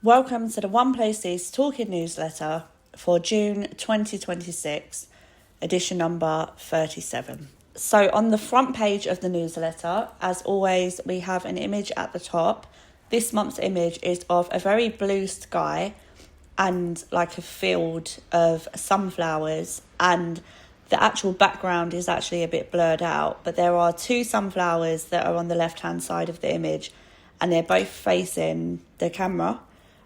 Welcome to the One Places Talking newsletter for June 2026, edition number 37. So on the front page of the newsletter, as always, we have an image at the top. This month's image is of a very blue sky and like a field of sunflowers, and the actual background is actually a bit blurred out, but there are two sunflowers that are on the left-hand side of the image, and they're both facing the camera.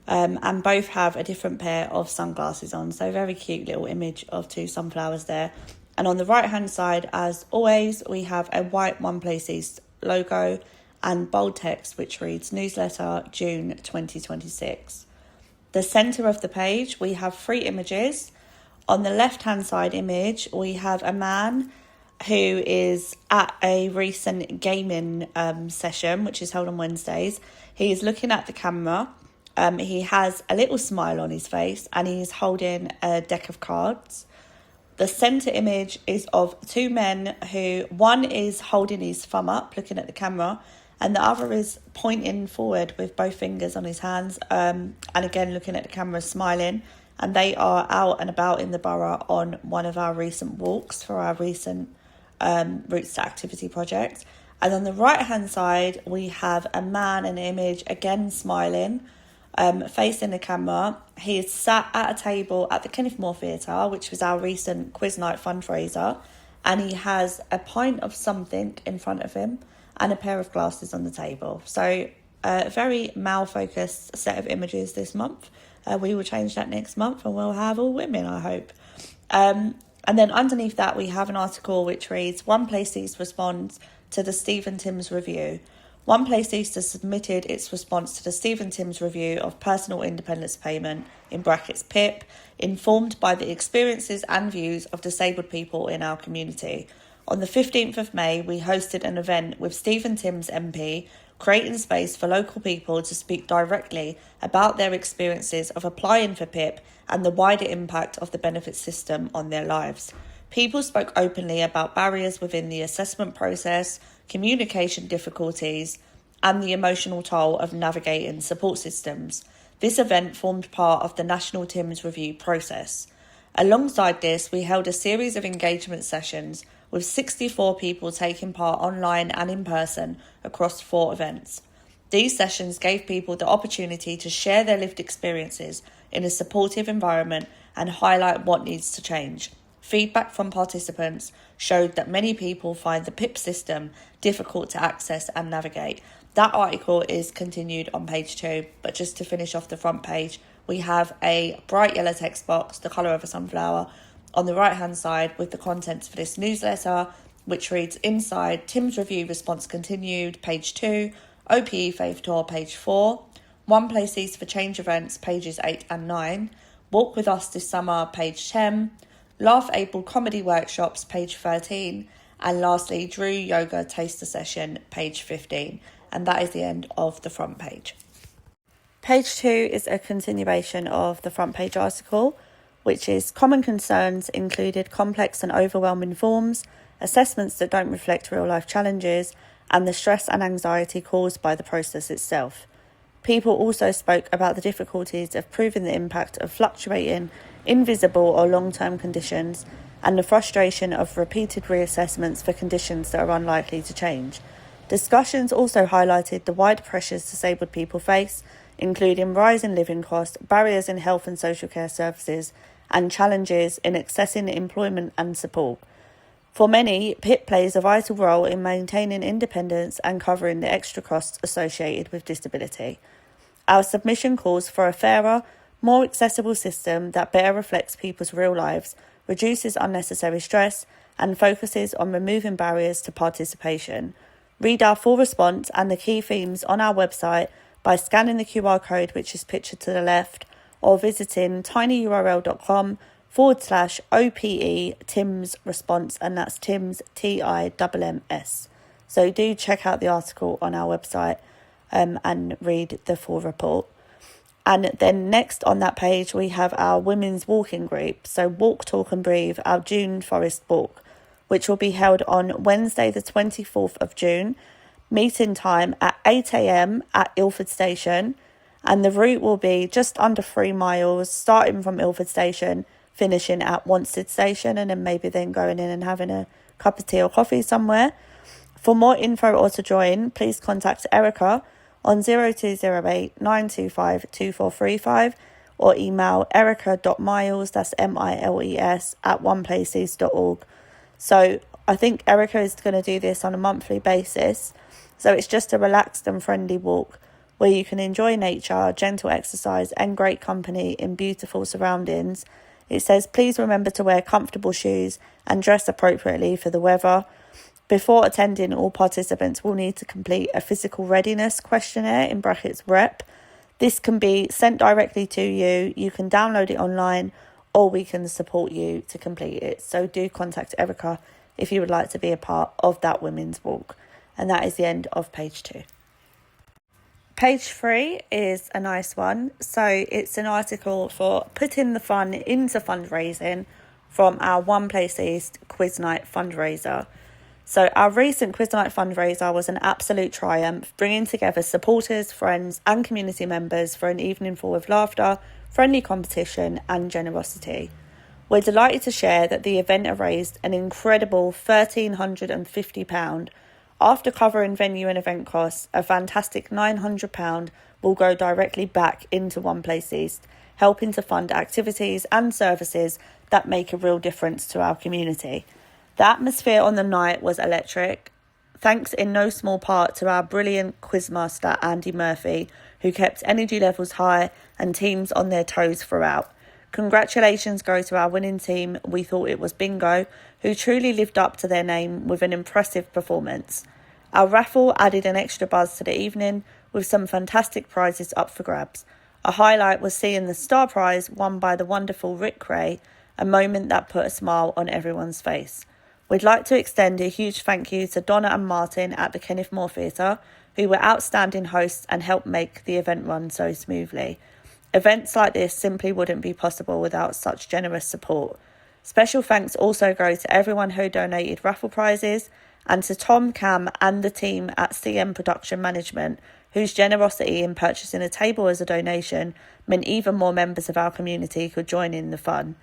And both have a different pair of sunglasses on. So very cute little image of two sunflowers there. And on the right hand side, as always, we have a white One Places logo and bold text which reads Newsletter June 2026. The centre of the page, we have three images. On the left hand side image, we have a man who is at a recent gaming session which is held on Wednesdays. He is looking at the camera. He has a little smile on his face and he's holding a deck of cards. The centre image is of two men who, one is holding his thumb up, looking at the camera, and the other is pointing forward with both fingers on his hands, and again looking at the camera, smiling. And they are out and about in the borough on one of our recent walks for our recent Roots to Activity project. And on the right-hand side, we have a man, an image, again smiling, facing the camera. He is sat at a table at the Kenneth Moore Theatre, which was our recent quiz night fundraiser, and he has a pint of something in front of him and a pair of glasses on the table. So a very male-focused set of images this month. We will change that next month and we'll have all women, I hope. And then underneath that, we have an article which reads, One Places responds to the Stephen Timms review. One Places has submitted its response to the Stephen Timms review of personal independence payment, in brackets PIP, informed by the experiences and views of disabled people in our community. On the 15th of May, we hosted an event with Stephen Timms MP, creating space for local people to speak directly about their experiences of applying for PIP and the wider impact of the benefit system on their lives. People spoke openly about barriers within the assessment process, communication difficulties, and the emotional toll of navigating support systems. This event formed part of the National Timms Review process. Alongside this, we held a series of engagement sessions with 64 people taking part online and in person across 4 events. These sessions gave people the opportunity to share their lived experiences in a supportive environment and highlight what needs to change. Feedback from participants showed that many people find the PIP system difficult to access and navigate. That article is continued on page 2, but just to finish off the front page, we have a bright yellow text box, the colour of a sunflower, on the right hand side with the contents for this newsletter, which reads Inside, Tim's Review Response Continued, page 2, OPE Faith Tour, page 4, One Places for Change events, pages 8 and 9, Walk With Us This Summer, page 10, Laugh Able Comedy Workshops, page 13, and lastly, Drew Yoga Taster Session, page 15. And that is the end of the front page. Page 2 is a continuation of the front page article, which is Common Concerns included complex and overwhelming forms, assessments that don't reflect real life challenges, and the stress and anxiety caused by the process itself. People also spoke about the difficulties of proving the impact of fluctuating, invisible or long-term conditions, and the frustration of repeated reassessments for conditions that are unlikely to change. Discussions also highlighted the wide pressures disabled people face, including rising living costs, barriers in health and social care services, and challenges in accessing employment and support. For many, PIP plays a vital role in maintaining independence and covering the extra costs associated with disability. Our submission calls for a fairer, more accessible system that better reflects people's real lives, reduces unnecessary stress, and focuses on removing barriers to participation. Read our full response and the key themes on our website by scanning the QR code which is pictured to the left, or visiting tinyurl.com/OPE Tim's response, and that's Tim's TIMMS. So do check out the article on our website and read the full report. And then next on that page, we have our women's walking group. So Walk, Talk and Breathe, our June Forest Walk, which will be held on Wednesday, the 24th of June. Meeting time at 8 a.m. at Ilford Station. And the route will be just under 3 miles, starting from Ilford Station, finishing at Wanstead Station, and then maybe then going in and having a cup of tea or coffee somewhere. For more info or to join, please contact Erica on 0208 925 2435 or email erica.miles, that's MILES, at oneplaces.org. So I think Erica is going to do this on a monthly basis. So it's just a relaxed and friendly walk where you can enjoy nature, gentle exercise and great company in beautiful surroundings. It says, please remember to wear comfortable shoes and dress appropriately for the weather. Before attending, all participants will need to complete a physical readiness questionnaire, in brackets REP. This can be sent directly to you. You can download it online or we can support you to complete it. So do contact Erica if you would like to be a part of that women's walk. And that is the end of page 2. Page 3 is a nice one. So it's an article for putting the fun into fundraising from our One Place East Quiz Night fundraiser. So our recent Quiz Night fundraiser was an absolute triumph, bringing together supporters, friends and community members for an evening full of laughter, friendly competition and generosity. We're delighted to share that the event raised an incredible £1,350. After covering venue and event costs, a fantastic £900 will go directly back into One Place East, helping to fund activities and services that make a real difference to our community. The atmosphere on the night was electric, thanks in no small part to our brilliant quizmaster Andy Murphy, who kept energy levels high and teams on their toes throughout. Congratulations go to our winning team, We Thought It Was Bingo, who truly lived up to their name with an impressive performance. Our raffle added an extra buzz to the evening with some fantastic prizes up for grabs. A highlight was seeing the star prize won by the wonderful Rick Ray, a moment that put a smile on everyone's face. We'd like to extend a huge thank you to Donna and Martin at the Kenneth Moore Theatre, who were outstanding hosts and helped make the event run so smoothly. Events like this simply wouldn't be possible without such generous support. Special thanks also go to everyone who donated raffle prizes and to Tom, Cam and the team at CM Production Management, whose generosity in purchasing a table as a donation meant even more members of our community could join in the fun.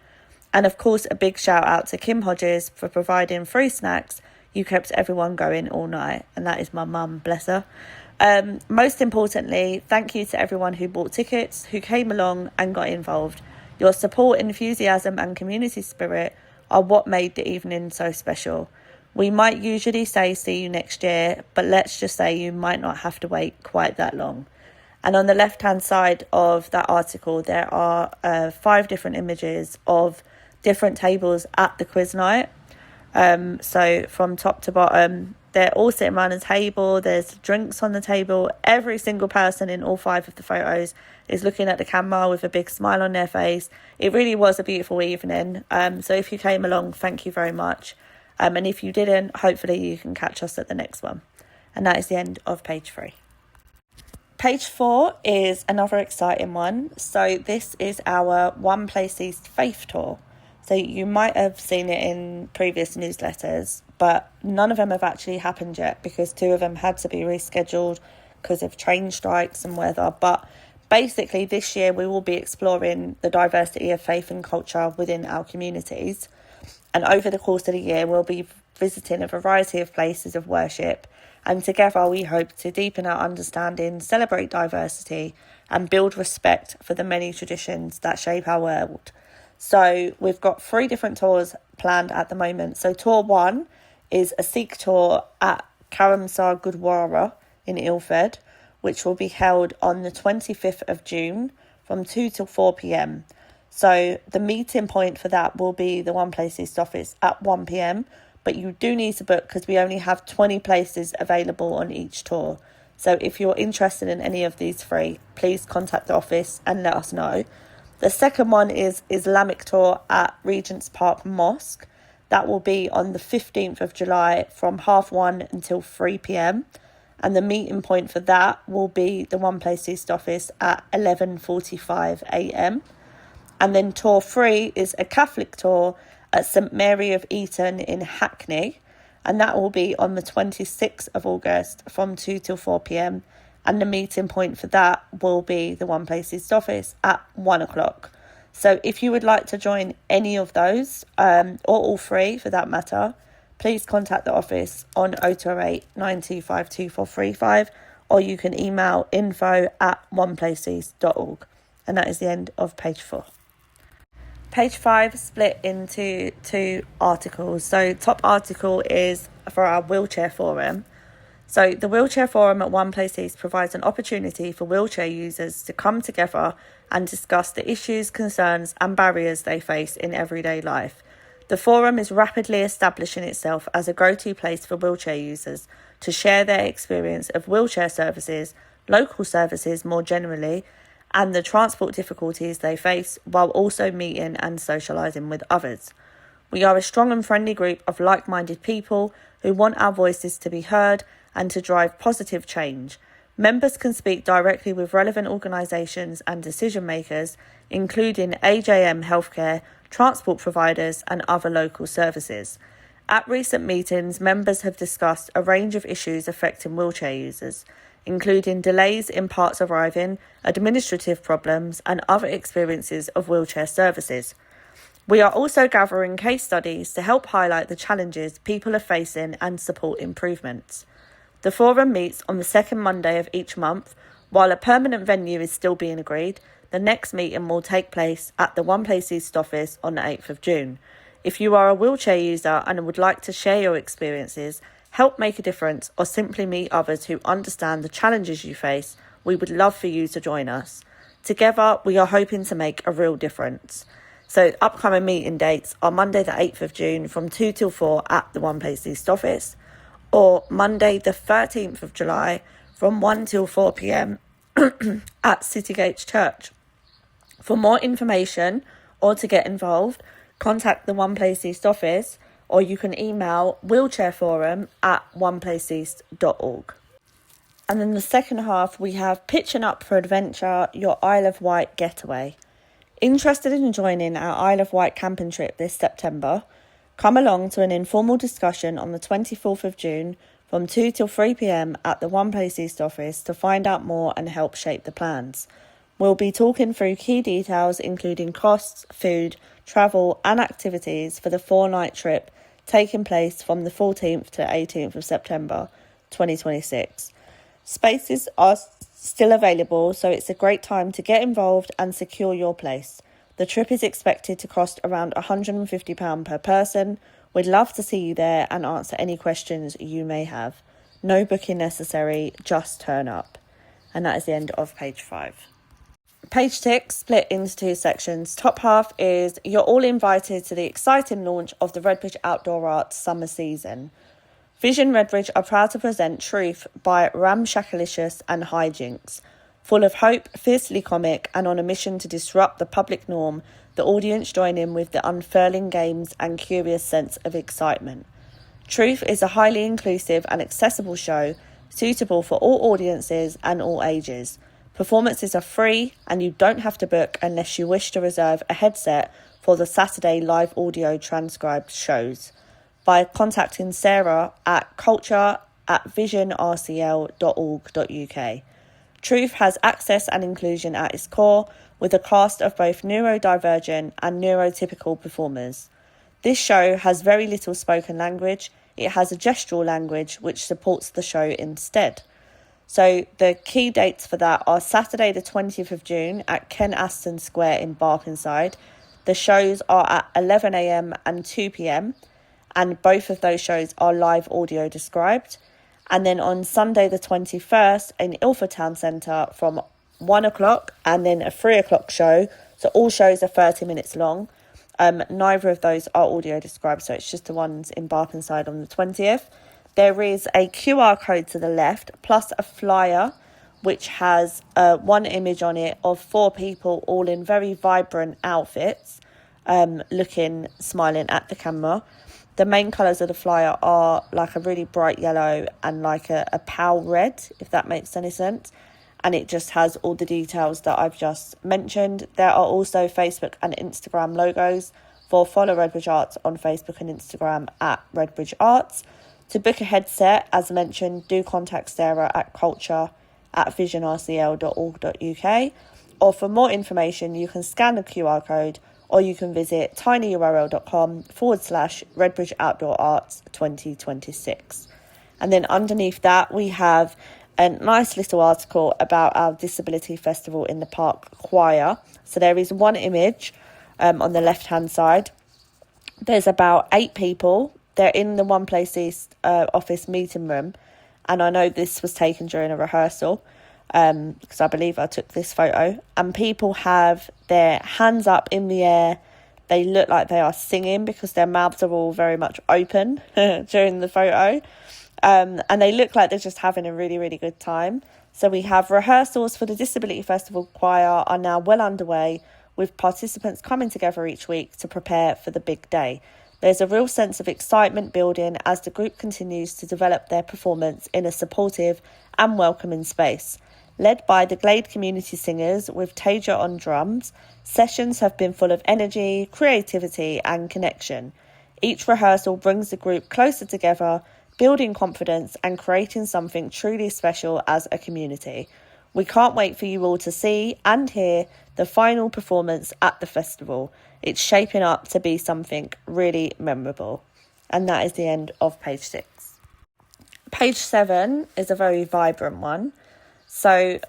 And of course, a big shout out to Kim Hodges for providing free snacks. You kept everyone going all night. And that is my mum, bless her. Most importantly, thank you to everyone who bought tickets, who came along and got involved. Your support, enthusiasm and community spirit are what made the evening so special. We might usually say see you next year, but let's just say you might not have to wait quite that long. And on the left-hand side of that article, there are 5 different images of different tables at the quiz night. So from top to bottom, they're all sitting around a table. There's drinks on the table. Every single person in all 5 of the photos is looking at the camera with a big smile on their face. It really was a beautiful evening. So if you came along, thank you very much. And if you didn't, hopefully you can catch us at the next one. And that is the end of page 3. Page 4 is another exciting one. So this is our One Place East Faith Tour. So you might have seen it in previous newsletters, but none of them have actually happened yet because 2 of them had to be rescheduled because of train strikes and weather. But basically this year we will be exploring the diversity of faith and culture within our communities. And over the course of the year, we'll be visiting a variety of places of worship. And together we hope to deepen our understanding, celebrate diversity and build respect for the many traditions that shape our world. So we've got 3 different tours planned at the moment. So tour 1 is a Sikh tour at Karamsar Gurdwara in Ilford, which will be held on the 25th of June from 2 till 4 p.m. So the meeting point for that will be the One Place East office at 1 p.m. But you do need to book because we only have 20 places available on each tour. So if you're interested in any of these 3, please contact the office and let us know. The second one is Islamic tour at Regent's Park Mosque. That will be on the 15th of July from 1:30 until 3 p.m. And the meeting point for that will be the One Place East office at 11:45 a.m. And then tour 3 is a Catholic tour at St Mary of Eton in Hackney. And that will be on the 26th of August from 2 till 4 p.m. and the meeting point for that will be the One Place East office at 1 o'clock. So if you would like to join any of those, or all three for that matter, please contact the office on 0208 925 2435, or you can email info@oneplaceeast.org. And that is the end of page 4. Page 5 split into 2 articles. So top article is for our wheelchair forum. So the wheelchair forum at One Place East provides an opportunity for wheelchair users to come together and discuss the issues, concerns and barriers they face in everyday life. The forum is rapidly establishing itself as a go-to place for wheelchair users to share their experience of wheelchair services, local services more generally, and the transport difficulties they face, while also meeting and socialising with others. We are a strong and friendly group of like-minded people who want our voices to be heard and to drive positive change. Members can speak directly with relevant organisations and decision makers, including AJM Healthcare, transport providers and other local services. At recent meetings, members have discussed a range of issues affecting wheelchair users, including delays in parts arriving, administrative problems and other experiences of wheelchair services. We are also gathering case studies to help highlight the challenges people are facing and support improvements. The forum meets on the second Monday of each month. While a permanent venue is still being agreed, the next meeting will take place at the One Place East office on the 8th of June. If you are a wheelchair user and would like to share your experiences, help make a difference, or simply meet others who understand the challenges you face, we would love for you to join us. Together, we are hoping to make a real difference. So upcoming meeting dates are Monday the 8th of June from 2 till 4 at the One Place East office, or Monday the 13th of July from 1 till 4 p.m. at Citygates Church. For more information or to get involved, contact the One Place East office, or you can email wheelchairforum@oneplaceeast.org. And then the second half, we have Pitching Up for Adventure, your Isle of Wight getaway. Interested in joining our Isle of Wight camping trip this September? Come along to an informal discussion on the 24th of June from 2 till 3 p.m. at the One Place East office to find out more and help shape the plans. We'll be talking through key details including costs, food, travel and activities for the 4-night trip taking place from the 14th to 18th of September 2026. Spaces are still available, so it's a great time to get involved and secure your place. The trip is expected to cost around £150 per person. We'd love to see you there and answer any questions you may have. No booking necessary, just turn up. And that is the end of page 5. Page 6 split into 2 sections. Top half is you're all invited to the exciting launch of the Redbridge Outdoor Arts summer season. Vision Redbridge are proud to present Truth by Ramshackalicious and Hijinks. Full of hope, fiercely comic, and on a mission to disrupt the public norm, the audience join in with the unfurling games and curious sense of excitement. Truth is a highly inclusive and accessible show suitable for all audiences and all ages. Performances are free and you don't have to book unless you wish to reserve a headset for the Saturday live audio transcribed shows by contacting Sarah at culture@visionrcl.org.uk. Truth has access and inclusion at its core, with a cast of both neurodivergent and neurotypical performers. This show has very little spoken language. It has a gestural language which supports the show instead. So the key dates for that are Saturday the 20th of June at Ken Aston Square in Barkingside. The shows are at 11 a.m. and 2 p.m. and both of those shows are live audio described. And then on Sunday the 21st in Ilford Town Centre from 1 o'clock and then a 3 o'clock show. So all shows are 30 minutes long. Neither of those are audio described, so it's just the ones in Barkingside on the 20th. There is a QR code to the left plus a flyer which has one image on it of 4 people all in very vibrant outfits, smiling at the camera. The main colours of the flyer are like a really bright yellow and like a pale red, if that makes any sense. And it just has all the details that I've just mentioned. There are also Facebook and Instagram logos for follow Redbridge Arts on Facebook and Instagram at Redbridge Arts. To book a headset, as mentioned, do contact Sarah at culture visionrcl.org.uk. Or for more information, you can scan the QR code, or you can visit tinyurl.com/Redbridge Outdoor Arts 2026. And then underneath that, we have a nice little article about our Disability Festival in the Park choir. So there is one image on the left-hand side. There's about 8 people. They're in the One Place East office meeting room. And I know this was taken during a rehearsal, because I believe I took this photo. And people have their hands up in the air. They look like they are singing because their mouths are all very much open during the photo. And they look like they're just having a really, really good time. So we have rehearsals for the Disability Festival choir are now well underway, with participants coming together each week to prepare for the big day. There's a real sense of excitement building as the group continues to develop their performance in a supportive and welcoming space. Led by the Glade Community Singers with Taja on drums, sessions have been full of energy, creativity and connection. Each rehearsal brings the group closer together, building confidence and creating something truly special as a community. We can't wait for you all to see and hear the final performance at the festival. It's shaping up to be something really memorable. And that is the end of page 6. Page 7 is a very vibrant one. So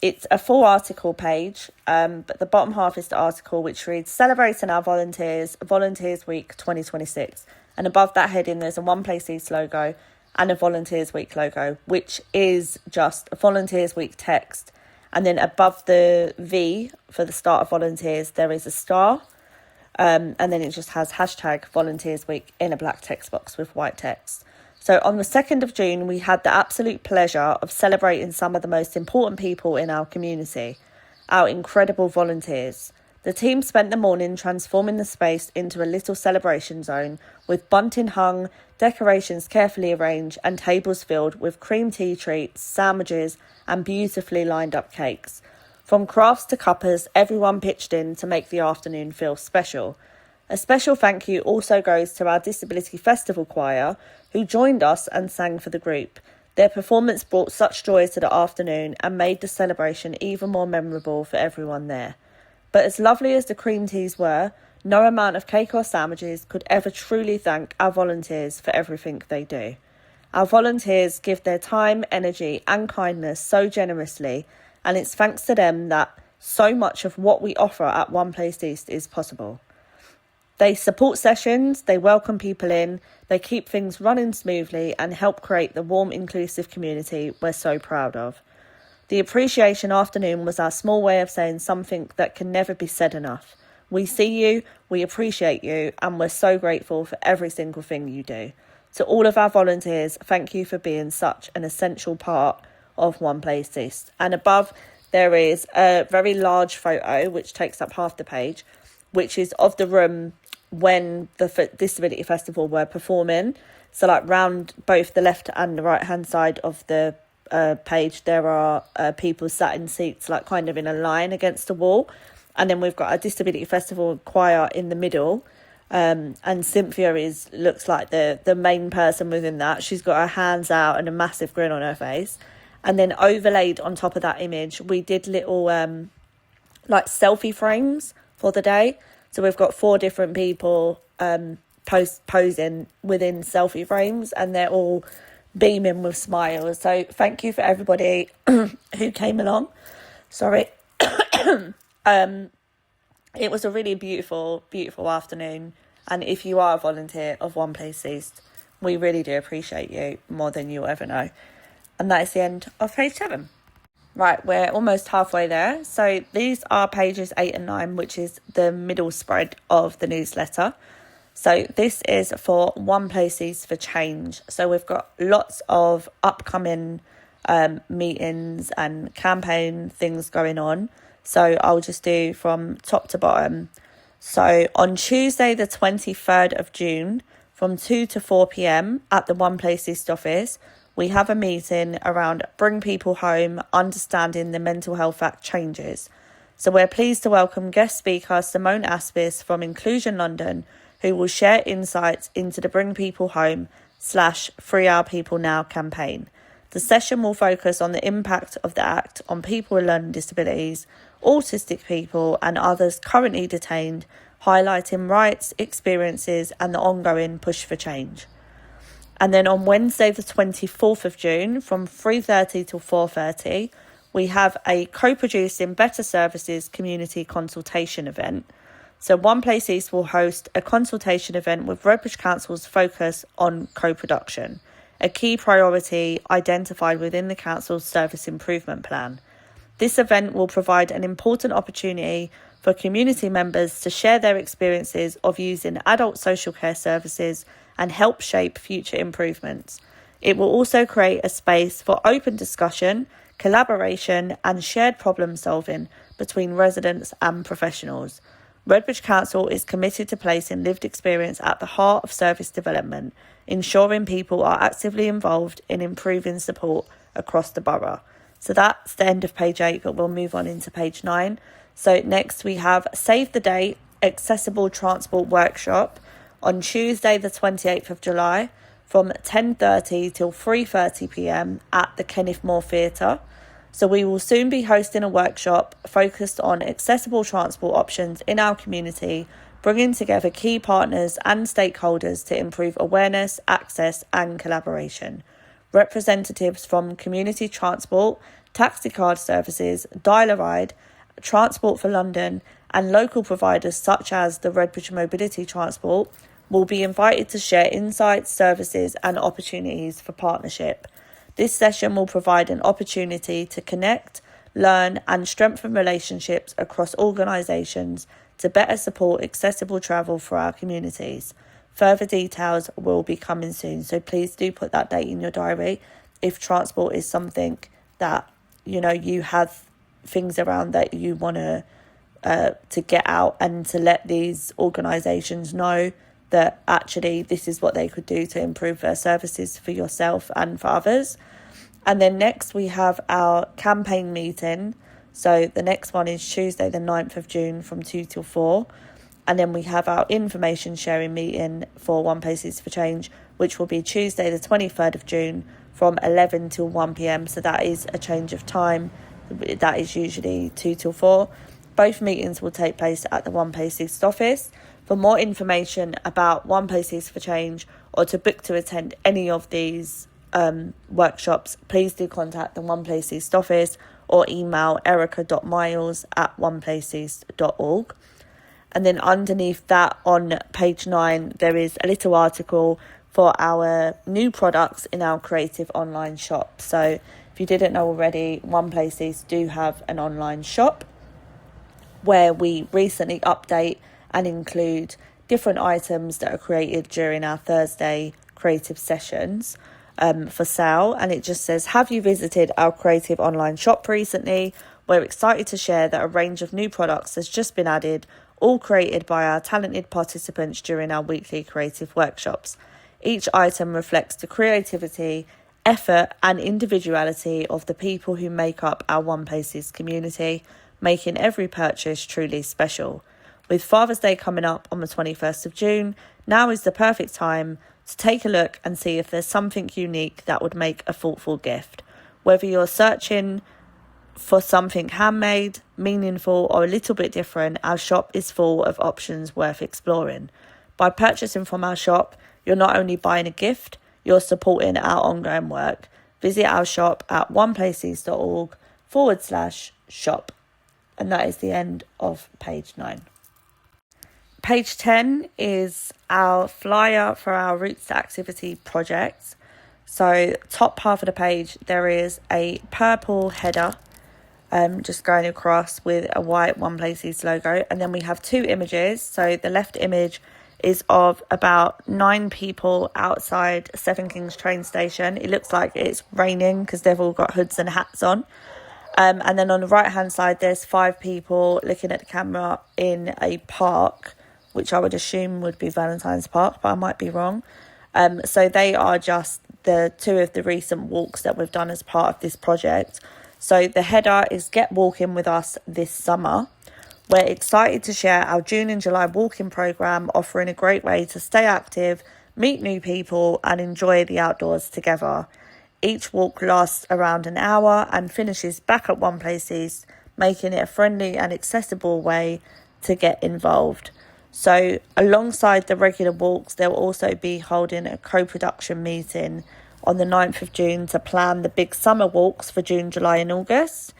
it's a full article page, but the bottom half is the article which reads, Celebrating Our Volunteers, Volunteers Week 2026. And above that heading, there's a One Place East logo and a Volunteers Week logo, which is just a Volunteers Week text. And then above the V for the start of volunteers, there is a star. And then it just has hashtag Volunteers Week in a black text box with white text. So on the 2nd of June, we had the absolute pleasure of celebrating some of the most important people in our community, our incredible volunteers. The team spent the morning transforming the space into a little celebration zone with bunting hung, decorations carefully arranged and tables filled with cream tea treats, sandwiches and beautifully lined up cakes. From crafts to cuppers, everyone pitched in to make the afternoon feel special. A special thank you also goes to our Disability Festival choir, who joined us and sang for the group. Their performance brought such joy to the afternoon and made the celebration even more memorable for everyone there. But as lovely as the cream teas were, no amount of cake or sandwiches could ever truly thank our volunteers for everything they do. Our volunteers give their time, energy and kindness so generously, and it's thanks to them that so much of what we offer at One Place East is possible. They support sessions, they welcome people in, they keep things running smoothly and help create the warm, inclusive community we're so proud of. The appreciation afternoon was our small way of saying something that can never be said enough. We see you, we appreciate you, and we're so grateful for every single thing you do. To all of our volunteers, thank you for being such an essential part of One Place East. And above, there is a very large photo, which takes up half the page, which is of the room when the Disability Festival were performing. So like round both the left and the right hand side of the page, there are people sat in seats like kind of in a line against a wall, and then we've got a Disability Festival choir in the middle, and Cynthia looks like the main person within that. She's got her hands out and a massive grin on her face, and then overlaid on top of that image we did little like selfie frames for the day. So we've got 4 different people posing within selfie frames, and they're all beaming with smiles. So thank you for everybody who came along. Sorry. It was a really beautiful, beautiful afternoon. And if you are a volunteer of One Place East, we really do appreciate you more than you'll ever know. And that is the end of page 7. Right, we're almost halfway there. So these are pages 8 and 9, which is the middle spread of the newsletter. So this is for One Place East for Change. So we've got lots of upcoming meetings and campaign things going on. So I'll just do from top to bottom. So on Tuesday, the 23rd of June, from 2 to 4 p.m. at the One Place East office, we have a meeting around Bring People Home, Understanding the Mental Health Act Changes. So we're pleased to welcome guest speaker Simone Aspis from Inclusion London, who will share insights into the Bring People Home /Free Our People Now campaign. The session will focus on the impact of the Act on people with learning disabilities, autistic people and others currently detained, highlighting rights, experiences and the ongoing push for change. And then on Wednesday the 24th of June from 3:30 till 4:30, we have a co-producing Better Services community consultation event. So One Place East will host a consultation event with Redbridge Council's focus on co-production, a key priority identified within the Council's service improvement plan. This event will provide an important opportunity for community members to share their experiences of using adult social care services and help shape future improvements. It will also create a space for open discussion, collaboration and shared problem solving between residents and professionals. Redbridge Council is committed to placing lived experience at the heart of service development, ensuring people are actively involved in improving support across the borough. So that's the end of page 8, but we'll move on into page 9. So next we have Save the Date Accessible Transport Workshop on Tuesday the 28th of July from 10:30 till 3:30 p.m. at the Kenneth Moore Theatre. So we will soon be hosting a workshop focused on accessible transport options in our community, bringing together key partners and stakeholders to improve awareness, access and collaboration. Representatives from community transport, taxi card services, Dial-A-Ride, Transport for London and local providers such as the Redbridge Mobility Transport will be invited to share insights, services and opportunities for partnership. This session will provide an opportunity to connect, learn and strengthen relationships across organisations to better support accessible travel for our communities. Further details will be coming soon, so please do put that date in your diary if transport is something that, you have things around that you want to get out and to let these organisations know that actually this is what they could do to improve their services for yourself and for others. And then next we have our campaign meeting. So the next one is Tuesday the 9th of June from 2 till 4. And then we have our information sharing meeting for One Place East for Change, which will be Tuesday the 23rd of June from 11 till 1 p.m. So that is a change of time. That is usually 2 till 4. Both meetings will take place at the One Place East office. For more information about One Place East for Change or to book to attend any of these workshops, please do contact the One Place East office or email erica.miles@oneplaceeast.org. And then underneath that on page 9, there is a little article for our new products in our creative online shop. So if you didn't know already, One Place East do have an online shop where we recently update and include different items that are created during our Thursday creative sessions for sale. And it just says, have you visited our creative online shop recently? We're excited to share that a range of new products has just been added, all created by our talented participants during our weekly creative workshops. Each item reflects the creativity, effort and individuality of the people who make up our One Place East community, making every purchase truly special. With Father's Day coming up on the 21st of June, now is the perfect time to take a look and see if there's something unique that would make a thoughtful gift. Whether you're searching for something handmade, meaningful or a little bit different, our shop is full of options worth exploring. By purchasing from our shop, you're not only buying a gift, you're supporting our ongoing work. Visit our shop at oneplaceeast.org/shop. And that is the end of page 9. Page 10 is our flyer for our Roots to Activity project. So top half of the page, there is a purple header just going across with a white One Place East logo. And then we have 2 images. So the left image is of about 9 people outside Seven Kings train station. It looks like it's raining because they've all got hoods and hats on. And then on the right hand side, there's 5 people looking at the camera in a park, which I would assume would be Valentine's Park, but I might be wrong. So they are just the 2 of the recent walks that we've done as part of this project. So the header is Get Walking with Us this summer. We're excited to share our June and July walking programme, offering a great way to stay active, meet new people and enjoy the outdoors together. Each walk lasts around an hour and finishes back at One Place East, making it a friendly and accessible way to get involved. So alongside the regular walks, they'll also be holding a co-production meeting on the 9th of June to plan the big summer walks for June, July and August.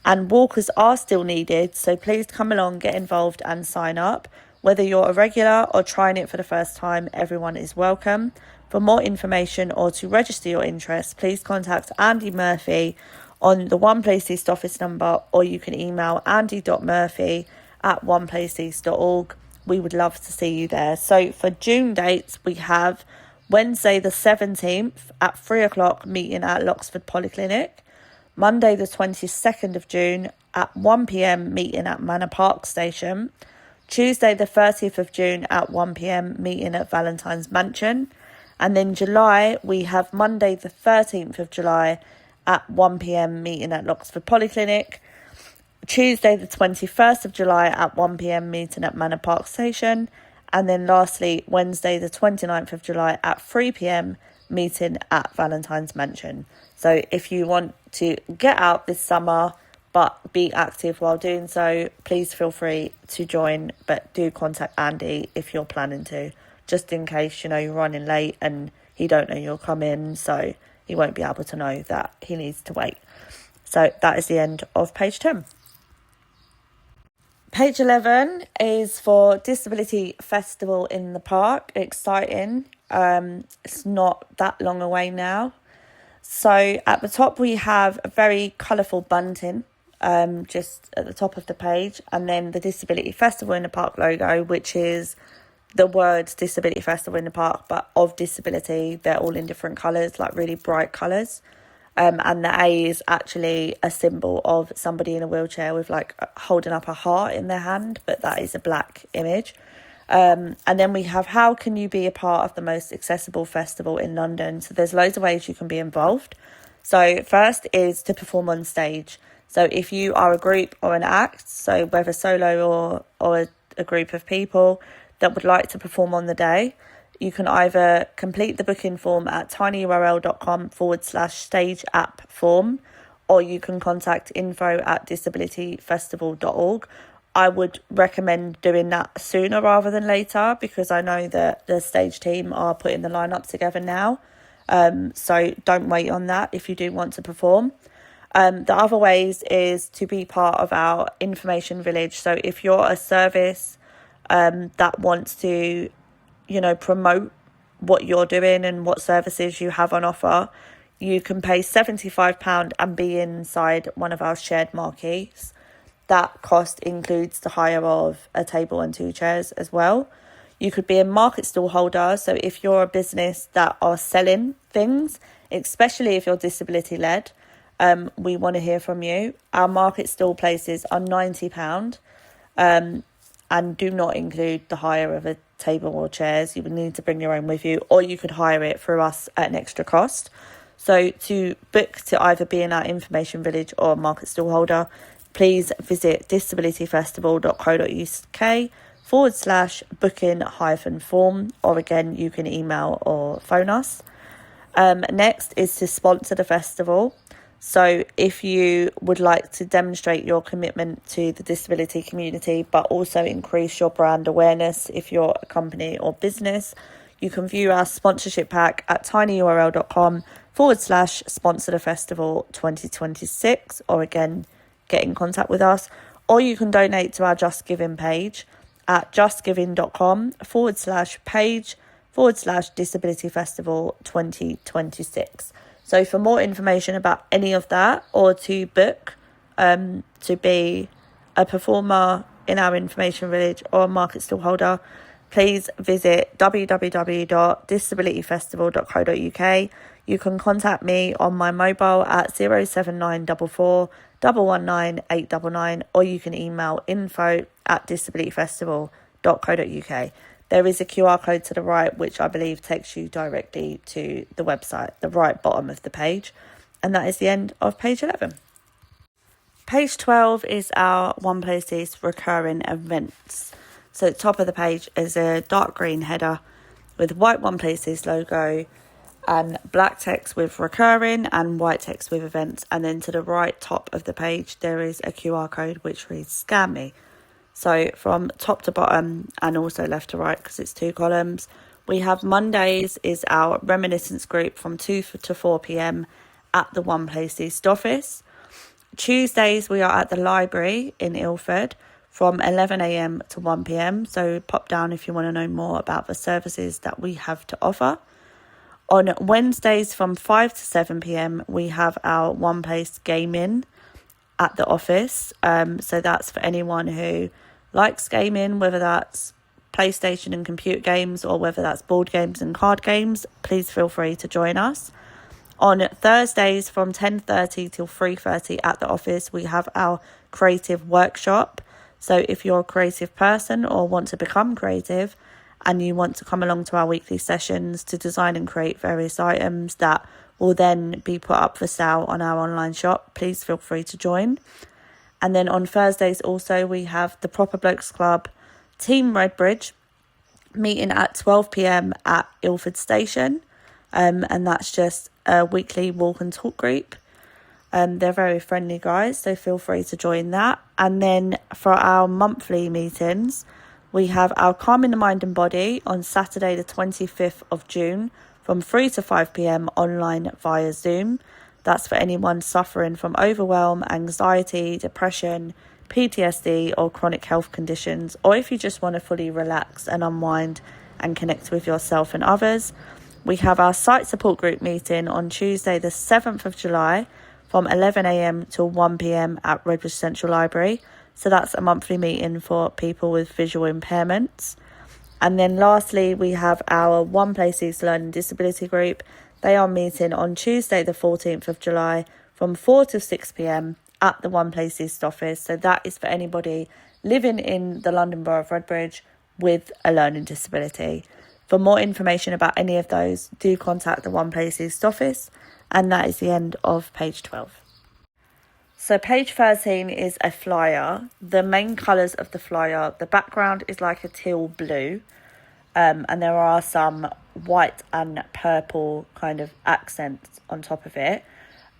And walkers are still needed, so please come along, get involved and sign up. Whether you're a regular or trying it for the first time, everyone is welcome. For more information or to register your interest, please contact Andy Murphy on the One Place East office number, or you can email andy.murphy@oneplaceeast.org. We would love to see you there. So for June dates, we have Wednesday the 17th at 3 o'clock meeting at Loxford Polyclinic. Monday the 22nd of June at 1 p.m. meeting at Manor Park Station. Tuesday the 30th of June at 1 p.m. meeting at Valentine's Mansion. And then July, we have Monday the 13th of July at 1 p.m. meeting at Loxford Polyclinic. Tuesday the 21st of July at 1 p.m. meeting at Manor Park Station. And then lastly, Wednesday the 29th of July at 3 p.m. meeting at Valentine's Mansion. So if you want to get out this summer but be active while doing so, please feel free to join, but do contact Andy if you're planning to, just in case, you're running late and he don't know you're coming, so he won't be able to know that he needs to wait. So that is the end of page 10. Page 11 is for Disability Festival in the Park. Exciting. It's not that long away now. So at the top we have a very colourful bunting just at the top of the page, and then the Disability Festival in the Park logo, which is the words Disability Festival in the Park, but of disability. They're all in different colours, like really bright colours. And the A is actually a symbol of somebody in a wheelchair with like holding up a heart in their hand, but that is a black image. And then we have, how can you be a part of the most accessible festival in London? So there's loads of ways you can be involved. So first is to perform on stage. So if you are a group or an act, so whether solo or a group of people that would like to perform on the day, you can either complete the booking form at tinyurl.com/stage app form, or you can contact info@disabilityfestival.org. I would recommend doing that sooner rather than later, because I know that the stage team are putting the lineup together now. So don't wait on that if you do want to perform. The other ways is to be part of our information village. So if you're a service that wants to, promote what you're doing and what services you have on offer, you can pay £75 and be inside one of our shared marquees. That cost includes the hire of a table and 2 chairs as well. You could be a market stall holder. So if you're a business that are selling things, especially if you're disability led, we want to hear from you. Our market stall places are £90 and do not include the hire of a table or chairs. You would need to bring your own with you, or you could hire it through us at an extra cost. So to book to either be in our information village or market stall holder, please visit disabilityfestival.co.uk/booking-form, or again, you can email or phone us. Next is to sponsor the festival. So if you would like to demonstrate your commitment to the disability community, but also increase your brand awareness if you're a company or business, you can view our sponsorship pack at tinyurl.com/sponsor the festival 2026, or again, get in contact with us, or you can donate to our Just Giving page at justgiving.com/page/Disability Festival 2026. So for more information about any of that, or to book to be a performer in our information village or a market stall holder, please visit www.disabilityfestival.co.uk. You can contact me on my mobile at 07944 119 899, or you can email info@disabilityfestival.co.uk. There is a QR code to the right, which I believe takes you directly to the website, the right bottom of the page. And that is the end of page 11. Page 12 is our One Place East recurring events. So at the top of the page is a dark green header with white One Place East logo, and black text with recurring and white text with events. And then to the right top of the page, there is a QR code which reads Scam Me. So from top to bottom and also left to right, because it's 2 columns, we have Mondays is our reminiscence group from 2 to 4 p.m. at the One Place East office. Tuesdays we are at the library in Ilford from 11 a.m. to 1 p.m. So pop down if you want to know more about the services that we have to offer. On Wednesdays from 5 to 7 p.m. we have our One Place Gaming at the office. So that's for anyone who likes gaming, whether that's PlayStation and computer games or whether that's board games and card games. Please feel free to join us. On Thursdays from 10:30 till 3:30 at the office, we have our creative workshop. So if you're a creative person or want to become creative and you want to come along to our weekly sessions to design and create various items that will then be put up for sale on our online shop, please feel free to join. And then on Thursdays also we have the Proper Blokes Club Team Redbridge meeting at 12 p.m. at Ilford Station. And that's just a weekly walk and talk group. They're very friendly guys, so feel free to join that. And then for our monthly meetings, we have our Calming the Mind and Body on Saturday the 25th of June from 3 to 5 p.m. online via Zoom. That's for anyone suffering from overwhelm, anxiety, depression, PTSD or chronic health conditions, or if you just want to fully relax and unwind and connect with yourself and others. We have our site support group meeting on Tuesday the 7th of July from 11 a.m. till 1 p.m. at Redbridge Central Library. So that's a monthly meeting for people with visual impairments. And then lastly, we have our One Place East Learning Disability Group. They are meeting on Tuesday the 14th of July from 4 to 6 p.m. at the One Place East office. So that is for anybody living in the London Borough of Redbridge with a learning disability. For more information about any of those, do contact the One Place East office. And that is the end of page 12. So page 13 is a flyer. The main colours of the flyer, the background is like a teal blue. And there are some white and purple kind of accents on top of it.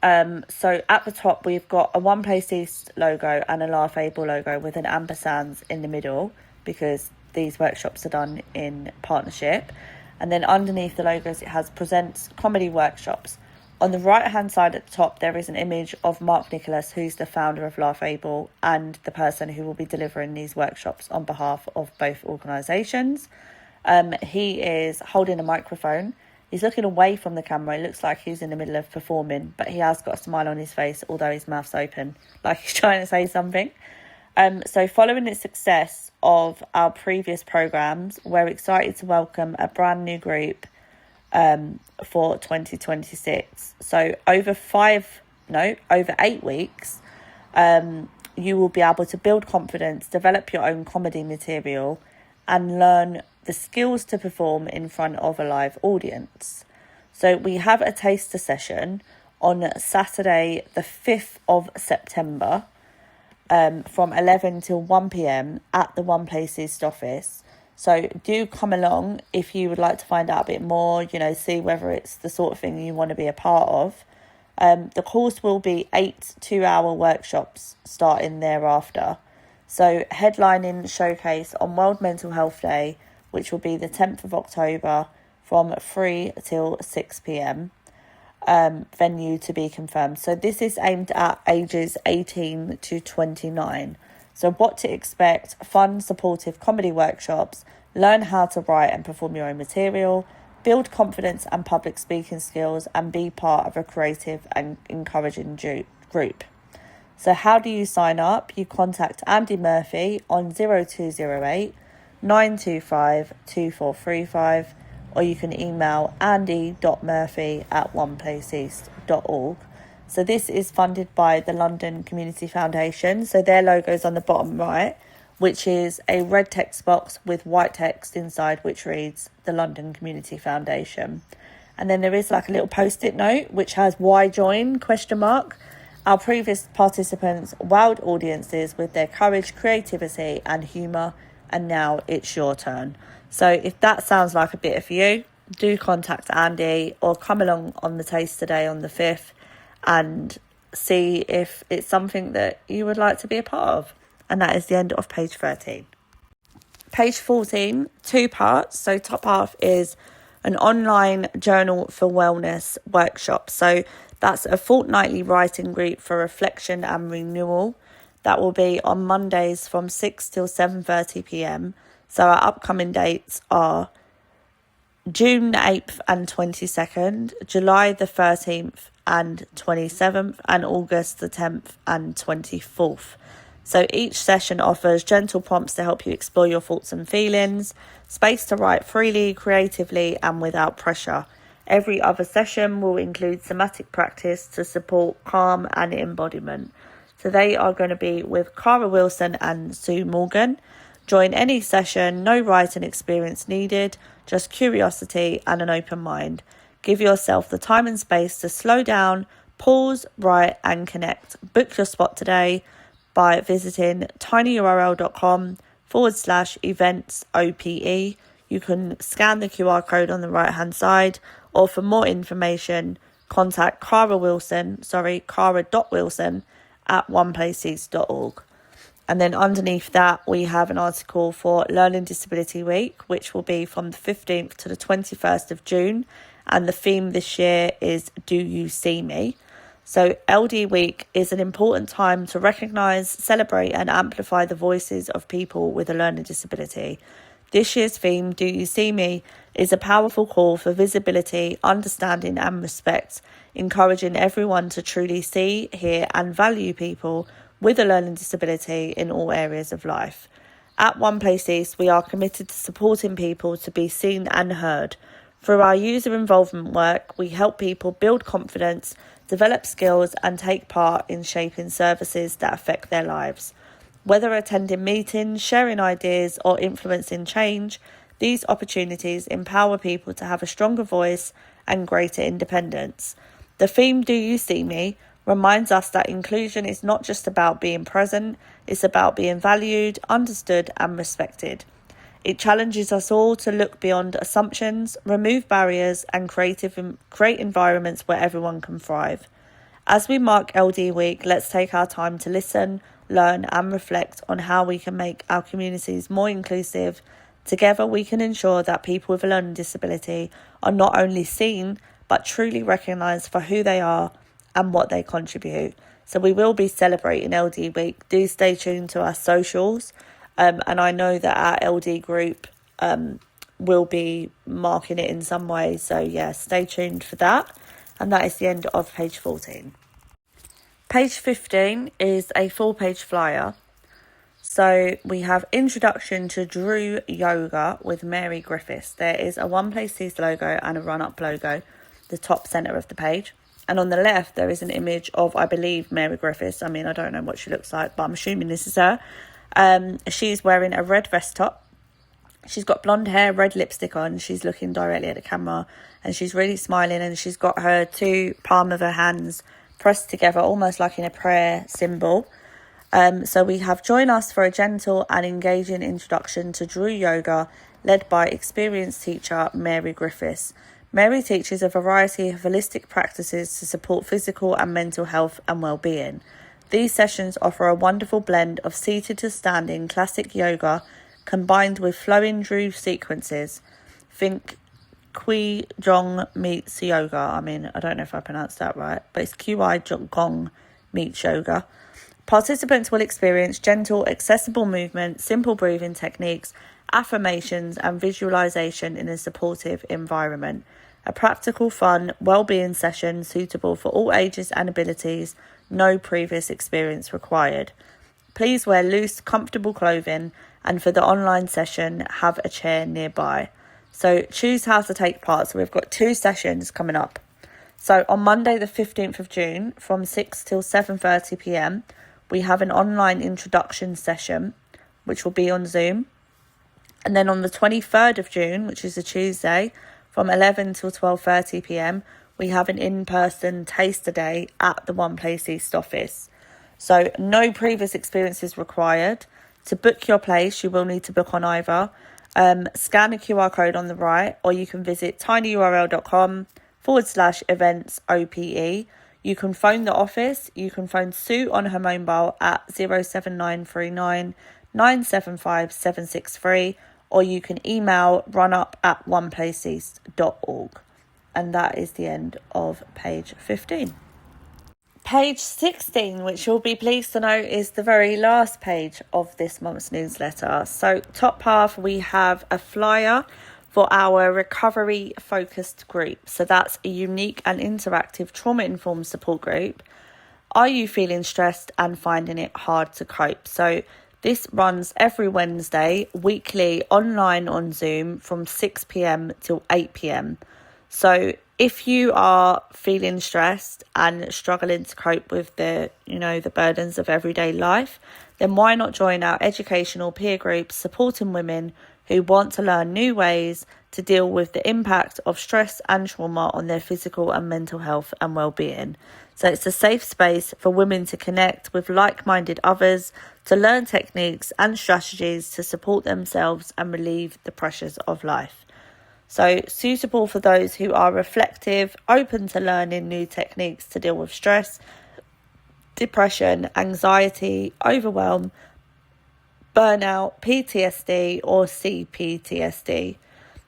So at the top, we've got a One Place East logo and a Laugh Able logo with an ampersand in the middle because these workshops are done in partnership. And then underneath the logos, it has Presents Comedy Workshops. On the right-hand side at the top, there is an image of Mark Nicholas, who's the founder of Laugh Able and the person who will be delivering these workshops on behalf of both organisations. He is holding a microphone. He's looking away from the camera. It looks like he's in the middle of performing, but he has got a smile on his face, although his mouth's open, like he's trying to say something. So following the success of our previous programmes, we're excited to welcome a brand new group for 2026. So over 8 weeks, you will be able to build confidence, develop your own comedy material and learn the skills to perform in front of a live audience. So we have a taster session on Saturday the 5th of September from 11 till 1 p.m. at the One Place East office. So do come along if you would like to find out a bit more, see whether it's the sort of thing you want to be a part of. The course will be 8 2-hour workshops starting thereafter. So headlining showcase on World Mental Health Day, which will be the 10th of October from 3 till 6 p.m. Venue to be confirmed. So this is aimed at ages 18 to 29. So what to expect: fun, supportive comedy workshops, learn how to write and perform your own material, build confidence and public speaking skills, and be part of a creative and encouraging group. So how do you sign up? You contact Andy Murphy on 0208 925 2435, or you can email andy.murphy@oneplaceeast.org. So this is funded by the London Community Foundation. So their logo's on the bottom right, which is a red text box with white text inside, which reads the London Community Foundation. And then there is like a little post-it note, which has "Why join?" ? Our previous participants wowed audiences with their courage, creativity and humour, and now it's your turn. So if that sounds like a bit of you, do contact Andy or come along on the taster day on the 5th and see if it's something that you would like to be a part of. And that is the end of page 13. Page 14, 2 parts. So top half is an online journal for wellness workshop. So that's a fortnightly writing group for reflection and renewal. That will be on Mondays from 6 till 7:30 p.m. So our upcoming dates are June 8th and 22nd, July the 13th and 27th, and August the 10th and 24th. So each session offers gentle prompts to help you explore your thoughts and feelings, space to write freely, creatively, and without pressure. Every other session will include somatic practice to support calm and embodiment. So they are going to be with Cara Wilson and Sue Morgan. Join any session, no writing experience needed, just curiosity and an open mind. Give yourself the time and space to slow down, pause, write, and connect. Book your spot today by visiting tinyurl.com/events OPE. You can scan the QR code on the right hand side, or for more information, contact Cara.Wilson at oneplaces.org. And then underneath that, we have an article for Learning Disability Week, which will be from the 15th to the 21st of June. And the theme this year is Do You See Me? So LD Week is an important time to recognise, celebrate and amplify the voices of people with a learning disability. This year's theme, Do You See Me, is a powerful call for visibility, understanding and respect, encouraging everyone to truly see, hear and value people with a learning disability in all areas of life. At One Place East, we are committed to supporting people to be seen and heard. Through our user involvement work, we help people build confidence, develop skills and take part in shaping services that affect their lives. Whether attending meetings, sharing ideas or influencing change, these opportunities empower people to have a stronger voice and greater independence. The theme Do You See Me reminds us that inclusion is not just about being present, it's about being valued, understood and respected. It challenges us all to look beyond assumptions, remove barriers and create environments where everyone can thrive. As we mark LD Week, let's take our time to listen, learn and reflect on how we can make our communities more inclusive. Together we can ensure that people with a learning disability are not only seen, but truly recognised for who they are and what they contribute. So we will be celebrating LD Week. Do stay tuned to our socials. And I know that our LD group will be marking it in some way. So yeah, stay tuned for that. And that is the end of page 14. Page 15 is a 4-page flyer. So we have Introduction to Drew Yoga with Mary Griffiths. There is a One Place East logo and a Run Up logo, the top centre of the page. And on the left, there is an image of, I believe, Mary Griffiths. I mean, I don't know what she looks like, but I'm assuming this is her. She's wearing a red vest top. She's got blonde hair, red lipstick on. She's looking directly at the camera and she's really smiling, and she's got her 2 palm of her hands pressed together, almost like in a prayer symbol. So we have Join us for a gentle and engaging introduction to Drew Yoga, led by experienced teacher Mary Griffiths. Mary teaches a variety of holistic practices to support physical and mental health and well-being. These sessions offer a wonderful blend of seated to standing classic yoga combined with flowing Drew sequences. Think Qi Gong meets yoga. I mean, I don't know if I pronounced that right, but it's Qi Gong meets yoga. Participants will experience gentle, accessible movement, simple breathing techniques, affirmations and visualization in a supportive environment. A practical, fun, well-being session suitable for all ages and abilities. No previous experience required. Please wear loose, comfortable clothing, and for the online session, have a chair nearby. So choose how to take part. So we've got 2 sessions coming up. So on Monday the 15th of June from 6 till 7:30 p.m, we have an online introduction session, which will be on Zoom. And then on the 23rd of June, which is a Tuesday, from 11 till 12:30 p.m, we have an in-person taster day at the One Place East office. So no previous experience is required. To book your place, you will need to book on either Scan the QR code on the right, or you can visit tinyurl.com/events OPE. You can phone the office. You can phone Sue on her mobile at 07939 975 763, or you can email runup@oneplaceeast.org. And that is the end of page 15. Page 16, which you'll be pleased to know is the very last page of this month's newsletter. So top half, we have a flyer for our recovery focused group. So that's a unique and interactive trauma-informed support group. Are you feeling stressed and finding it hard to cope? So this runs every Wednesday, weekly, online on Zoom from 6 p.m. till 8 p.m. So if you are feeling stressed and struggling to cope with the burdens of everyday life, then why not join our educational peer group supporting women who want to learn new ways to deal with the impact of stress and trauma on their physical and mental health and well-being. So it's a safe space for women to connect with like-minded others, to learn techniques and strategies to support themselves and relieve the pressures of life. So suitable for those who are reflective, open to learning new techniques to deal with stress, depression, anxiety, overwhelm, burnout, PTSD or CPTSD.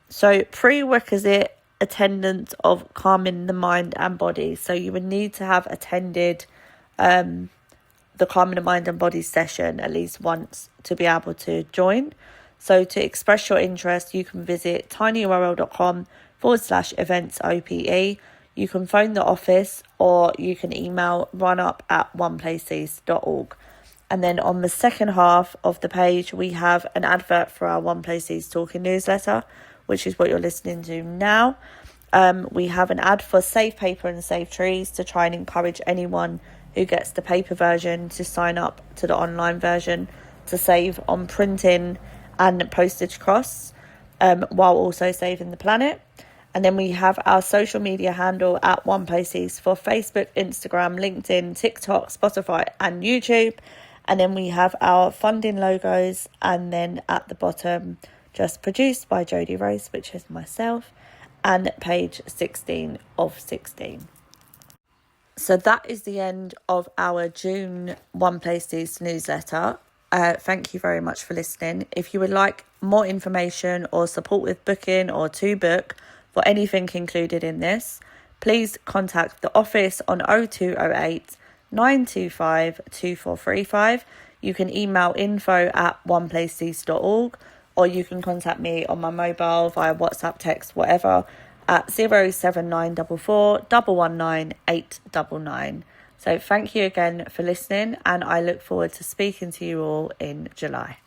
So prerequisite attendance of calming the mind and body. So you would need to have attended the calming the mind and body session at least once to be able to join. So to express your interest, you can visit tinyurl.com/events OPE. You can phone the office or you can email runup@oneplaceeast.org. And then on the second half of the page, we have an advert for our One Place East Talking newsletter, which is what you're listening to now. We have an ad for Save Paper and Save Trees to try and encourage anyone who gets the paper version to sign up to the online version to save on printing and postage costs, while also saving the planet. And then we have our social media handle at One Place East for Facebook, Instagram, LinkedIn, TikTok, Spotify and YouTube. And then we have our funding logos, and then at the bottom, just produced by Jodie Rose, which is myself, and page 16 of 16. So that is the end of our June One Place East newsletter. Thank you very much for listening. If you would like more information or support with booking or to book for anything included in this, please contact the office on 0208 925 2435. You can email info@oneplaceeast.org, or you can contact me on my mobile via WhatsApp, text, whatever, at 07944 119 899. So thank you again for listening, and I look forward to speaking to you all in July.